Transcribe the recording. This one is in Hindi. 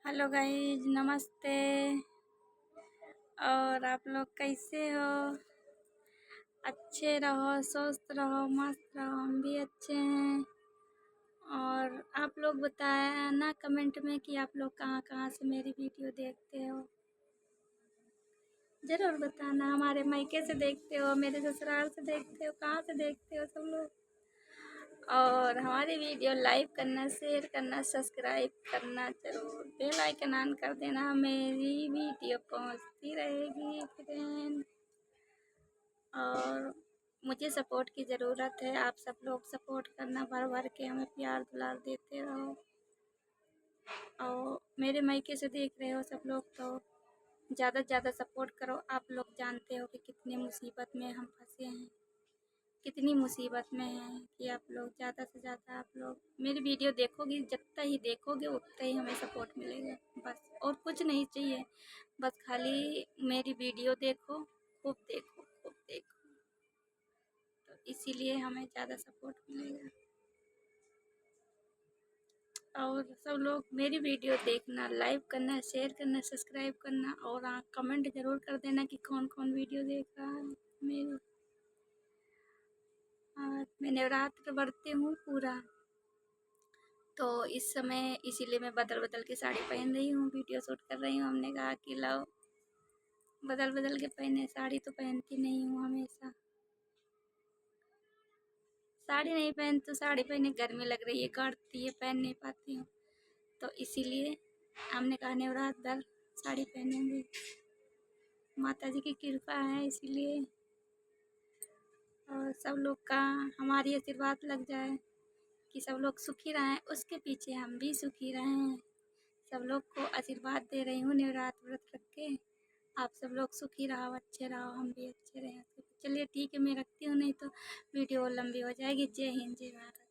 हेलो गाइज, नमस्ते। और आप लोग कैसे हो? अच्छे रहो, स्वस्थ रहो, मस्त रहो। हम भी अच्छे हैं। और आप लोग बताया ना कमेंट में कि आप लोग कहाँ कहाँ से मेरी वीडियो देखते हो। ज़रूर बताना, हमारे मायके से देखते हो, मेरे ससुराल से देखते हो, कहाँ से देखते हो सब लोग। और हमारी वीडियो लाइक करना, शेयर करना, सब्सक्राइब करना, जरूर बेल आइकन ऑन कर देना। मेरी वीडियो पहुंचती रहेगी फ्रेंड। और मुझे सपोर्ट की ज़रूरत है। आप सब लोग सपोर्ट करना, भर भर के हमें प्यार दुलार देते रहो। और मेरे मायके से देख रहे हो सब लोग तो ज़्यादा से ज़्यादा सपोर्ट करो। आप लोग जानते हो कि कितनी मुसीबत में हम फंसे हैं, कितनी मुसीबत में हैं कि आप लोग ज़्यादा से ज़्यादा आप लोग मेरी वीडियो देखोगे। जितना ही देखोगे उतना ही हमें सपोर्ट मिलेगा। बस और कुछ नहीं चाहिए, बस खाली मेरी वीडियो देखो, खूब देखो, खूब देखो, तो इसीलिए हमें ज़्यादा सपोर्ट मिलेगा। और सब लोग मेरी वीडियो देखना, लाइक करना, शेयर करना, सब्सक्राइब करना। और हाँ, कमेंट ज़रूर कर देना कि कौन कौन वीडियो देख रहा है मेरी। और मैं नवरात्र बरती हूँ पूरा, तो इस समय इसीलिए मैं बदल बदल के साड़ी पहन रही हूँ, वीडियो शूट कर रही हूँ। हमने कहा कि लाओ बदल बदल के पहने, साड़ी तो पहनती नहीं हूँ हमेशा। साड़ी नहीं पहन तो साड़ी पहने गर्मी लग रही है, काटती है, पहन नहीं पाती हूँ। तो इसीलिए हमने कहा नवरात्र भर साड़ी पहनेंगे, माता जी की कृपा है इसीलिए। और सब लोग का हमारी आशीर्वाद लग जाए कि सब लोग सुखी रहें, उसके पीछे हम भी सुखी रहें। सब लोग को आशीर्वाद दे रही हूँ नवरात्र व्रत रख के। आप सब लोग सुखी रहो, अच्छे रहो, हम भी अच्छे रहें। चलिए ठीक है, मैं रखती हूँ, नहीं तो वीडियो लंबी हो जाएगी। जय हिंद, जय भारत।